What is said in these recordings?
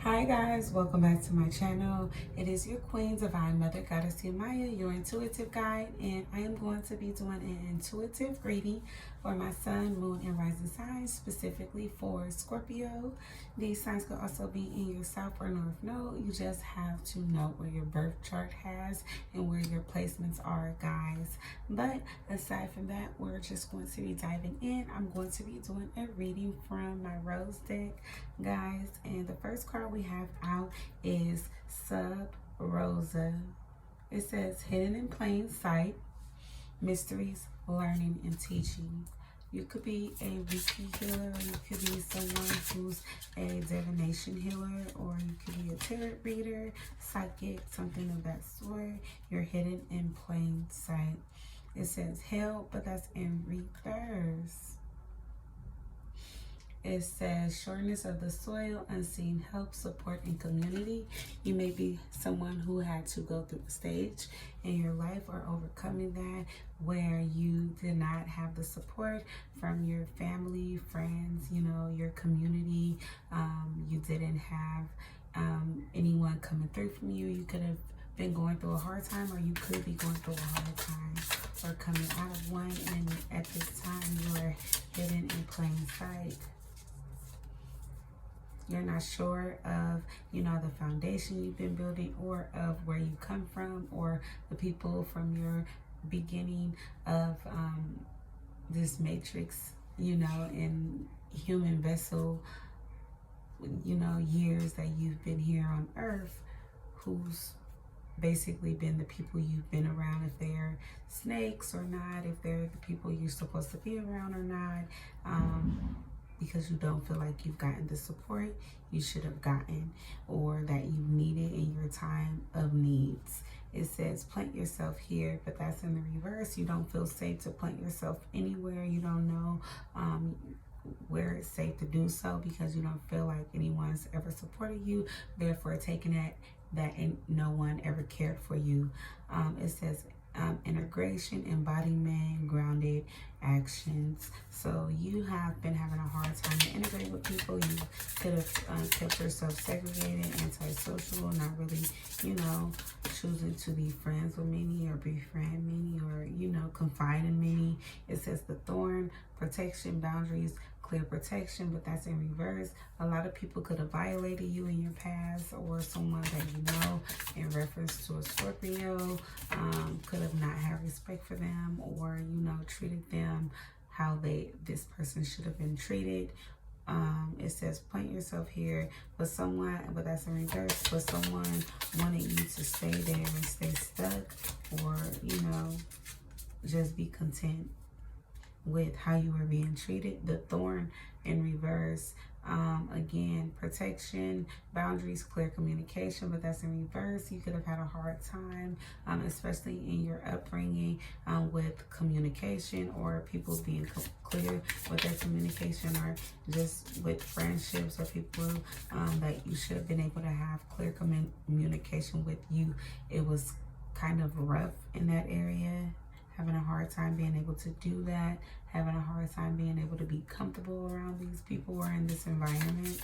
Hi guys, welcome back to my channel. It is your Queen, Divine Mother, Goddess Maya, your intuitive guide, and I am going to be doing an intuitive reading for my sun, moon, and rising signs, specifically for Scorpio. These signs could also be in your south or north node. You just have to know where your birth chart has and where your placements are, guys. But aside from that, we're just going to be diving in. I'm going to be doing a reading from my Rose deck, guys, and the first card we have out is Rosa. It says hidden in plain sight, mysteries, learning, and teaching. You could be a Reiki healer, or you could be someone who's a divination healer, or you could be a tarot reader, psychic, something of that sort. You're hidden in plain sight. It says hell, but that's in reverse. It says shortness of the soil, unseen help, support, and community. You may be someone who had to go through a stage in your life or overcoming that where you did not have the support from your family, friends, your community. You didn't have anyone coming through from you. You could have been going through a hard time, or you could be going through a hard time or coming out of one, and at this time you are hidden in plain sight. You're not sure of, the foundation you've been building, or of where you come from, or the people from your beginning of this matrix, in human vessel, years that you've been here on earth, who's basically been the people you've been around, if they're snakes or not, if they're the people you're supposed to be around or not, because you don't feel like you've gotten the support you should have gotten, or that you needed in your time of needs. It says plant yourself here, but that's in the reverse. You don't feel safe to plant yourself anywhere. You don't know where it's safe to do so, because you don't feel like anyone's ever supported you, therefore taking it that no one ever cared for you. It says integration, embodiment, grounded actions. So you have been having a hard time to integrate with people. You could have kept yourself segregated, antisocial, not really, choosing to be friends with many or befriend many, or, confide in many. It says the thorn, protection, boundaries, clear protection, but that's in reverse. A lot of people could have violated you in your past, or someone that in reference to a Scorpio could have not had respect for them, or treated them how this person should have been treated. It says plant yourself here, but that's in reverse, but someone wanted you to stay there and stay stuck, or just be content with how you were being treated. The thorn in reverse, again, protection, boundaries, clear communication, but that's in reverse. You could have had a hard time, especially in your upbringing, with communication, or people being clear with their communication, or just with friendships, or people that you should have been able to have clear communication with. It was kind of rough in that area, having a hard time being able to do that, having a hard time being able to be comfortable around these people or in this environment.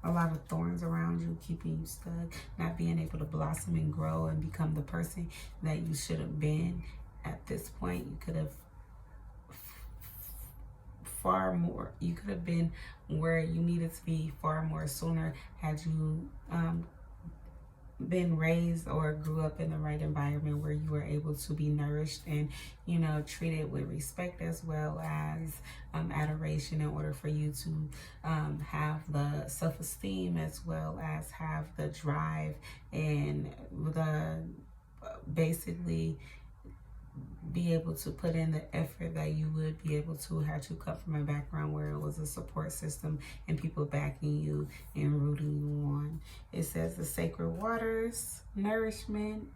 A lot of thorns around you, keeping you stuck, not being able to blossom and grow and become the person that you should have been. At this point, you could have you could have been where you needed to be far more sooner, had you been raised or grew up in the right environment where you were able to be nourished and treated with respect, as well as adoration, in order for you to have the self-esteem, as well as have the drive and the basically be able to put in the effort that you would be able to, had you come from a background where it was a support system and people backing you and rooting you on. It says the sacred waters, nourishment,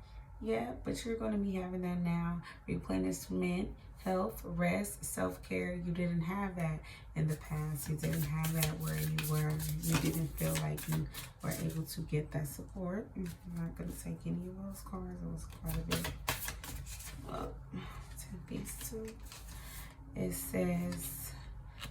yeah, but you're going to be having that now. Replenishment, health, rest, self-care. You didn't have that in the past. You didn't have that where you didn't feel like you were able to get that support. I'm not going to take any of those cards. It was quite a bit. 10 piece too. It says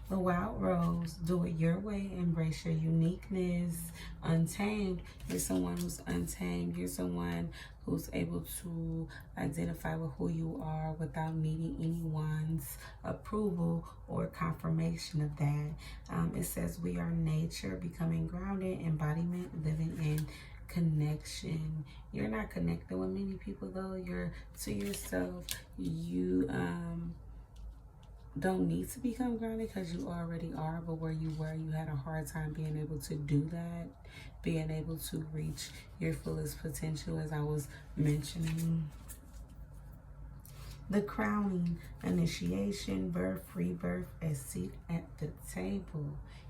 The wild rose, do it your way, embrace your uniqueness. Untamed, you're someone who's untamed. You're someone who's able to identify with who you are without needing anyone's approval or confirmation of that. It says we are nature, becoming grounded, embodiment, living in connection. You're not connected with many people though. You're to yourself. You don't need to become grounded because you already are, but where you were, you had a hard time being able to do that, being able to reach your fullest potential, as I was mentioning. The crowning, initiation, birth, rebirth, a seat at the table.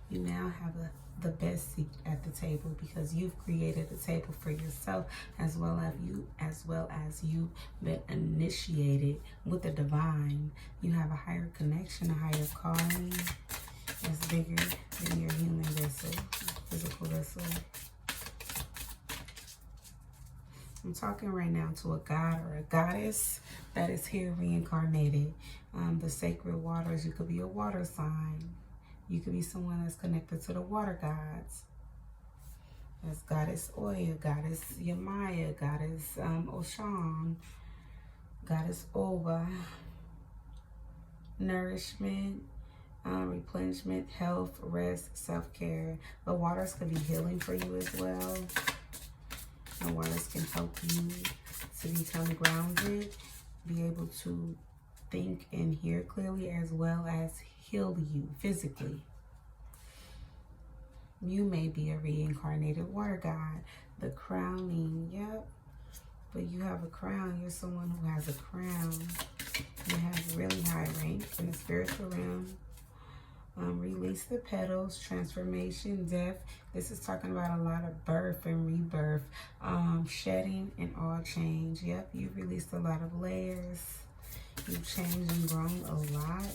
You now have the best seat at the table because you've created a table for yourself, as well as you've been initiated with the divine. You have a higher connection, a higher calling that's bigger than your human vessel, physical vessel. I'm talking right now to a god or a goddess that is here reincarnated. The sacred waters, you could be a water sign. You could be someone that's connected to the water gods. That's Goddess Oya, Goddess Yamaya, Goddess Oshan, Goddess Oba. Nourishment, replenishment, health, rest, self-care. The waters could be healing for you as well. The waters can help you to become grounded, be able to think and hear clearly, as well as heal you physically. You may be a reincarnated water god. The crowning, yep. But you have a crown. You're someone who has a crown. You have really high rank in the spiritual realm. Release the petals, transformation, death. This is talking about a lot of birth and rebirth, shedding and all change. Yep, you've released a lot of layers. You've changed and grown a lot.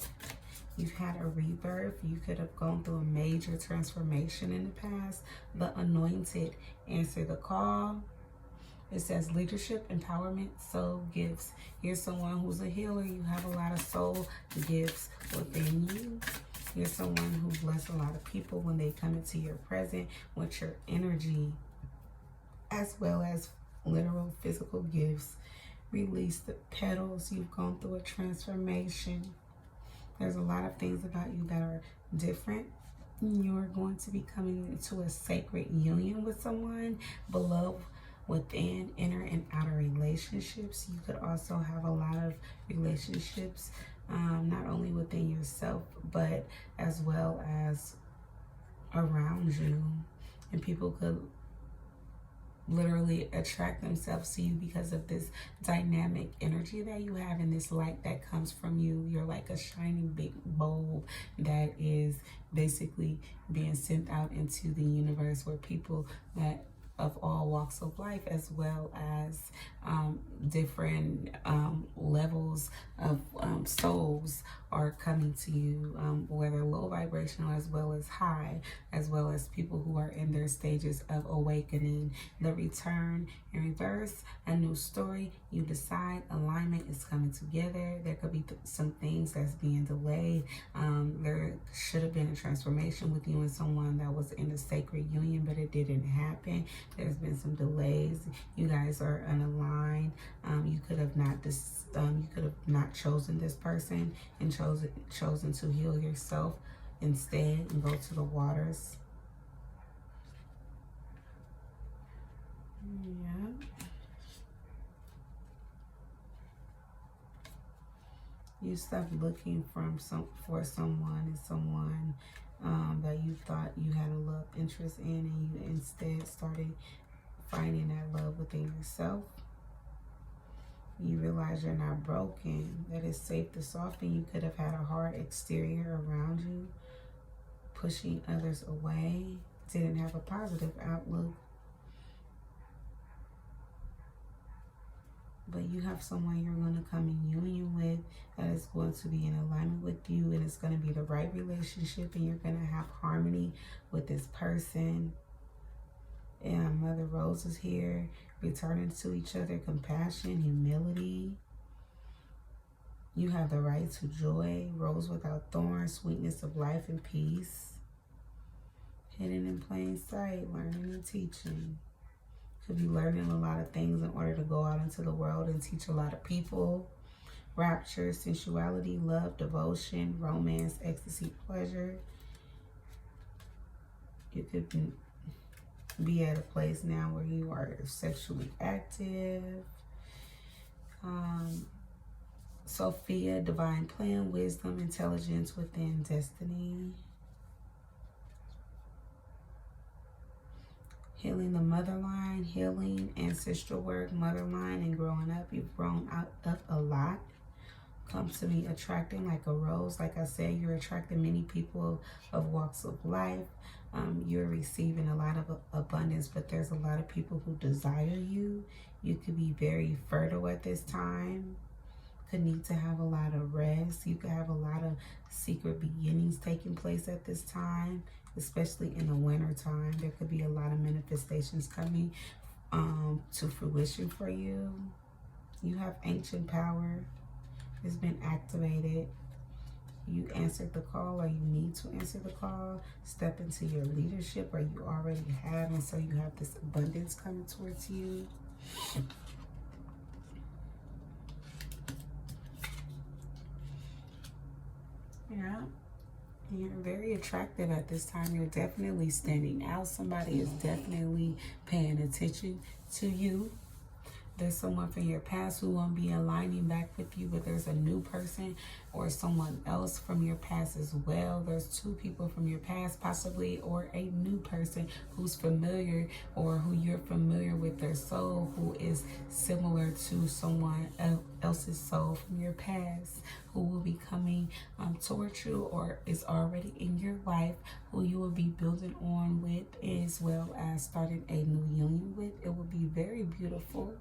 You've had a rebirth. You could have gone through a major transformation in the past. The anointed, answer the call. It says leadership, empowerment, soul gifts. You're someone who's a healer. You have a lot of soul gifts within you. You're someone who blesses a lot of people when they come into your presence with your energy, as well as literal physical gifts. Release the petals. You've gone through a transformation. There's a lot of things about you that are different. You're going to be coming into a sacred union with someone, beloved within inner and outer relationships. You could also have a lot of relationships, not only within yourself, but as well as around you. And people could literally attract themselves to you because of this dynamic energy that you have and this light that comes from you. You're like a shining big bulb that is basically being sent out into the universe, where people that of all walks of life, as well as different levels of souls are coming to you, whether low vibrational as well as high, as well as people who are in their stages of awakening. The return in reverse, a new story. You decide alignment is coming together. There could be some things that's being delayed. There should have been a transformation with you and someone that was in a sacred union, but it didn't happen. There's been some delays. You guys are unaligned. You could have not chosen this person and chosen to heal yourself instead and go to the waters. Yeah. You stopped looking for someone and someone that you thought you had a love interest in, and you instead started finding that love within yourself. You realize you're not broken, that it's safe to soften. You could have had a hard exterior around you, pushing others away, didn't have a positive outlook. But you have someone you're going to come in union with that is going to be in alignment with you, and it's going to be the right relationship, and you're going to have harmony with this person. And Mother Rose is here, returning to each other, compassion, humility. You have the right to joy, rose without thorns, sweetness of life and peace. Hidden in plain sight, learning and teaching. Could be learning a lot of things in order to go out into the world and teach a lot of people. Rapture, sensuality, love, devotion, romance, ecstasy, pleasure. You could be at a place now where you are sexually active. Sophia, divine plan, wisdom, intelligence within destiny. Healing the mother line, healing, ancestral work, mother line, and growing up. You've grown up a lot. Come to me attracting like a rose. Like I said, you're attracting many people of walks of life. You're receiving a lot of abundance, but there's a lot of people who desire you. You could be very fertile at this time. Could need to have a lot of rest. You could have a lot of secret beginnings taking place at this time, especially in the winter time. There could be a lot of manifestations coming to fruition for you. You have ancient power. It's been activated. You answered the call, or you need to answer the call. Step into your leadership, or you already have, and so you have this abundance coming towards you. Yeah. You're very attractive at this time. You're definitely standing out. Somebody is definitely paying attention to you. There's someone from your past who won't be aligning back with you, but there's a new person or someone else from your past as well. There's two people from your past possibly, or a new person who's familiar, or who you're familiar with their soul, who is similar to someone else's soul from your past, who will be coming towards you, or is already in your life, who you will be building on with, as well as starting a new union with. It will be very beautiful.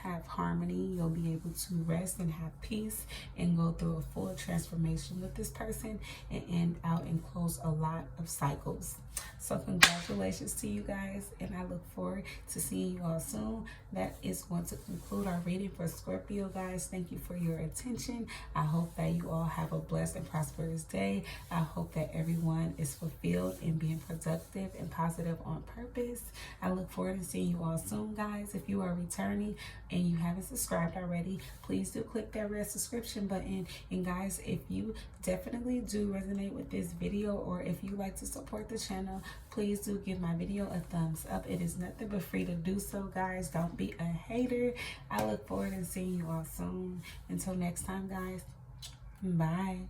Have harmony. You'll be able to rest and have peace and go through a full transformation with this person and end out and close a lot of cycles. So congratulations to you guys, and I look forward to seeing you all soon. That is going to conclude our reading for Scorpio, guys. Thank you for your attention. I hope that you all have a blessed and prosperous day. I hope that everyone is fulfilled and being productive and positive on purpose. I look forward to seeing you all soon, guys. If you are returning and you haven't subscribed already, please do click that red subscription button. And guys, if you definitely do resonate with this video, or if you like to support the channel, please do give my video a thumbs up. It is nothing but free to do so, guys. Don't be a hater. I look forward to seeing you all soon. Until next time, guys. Bye.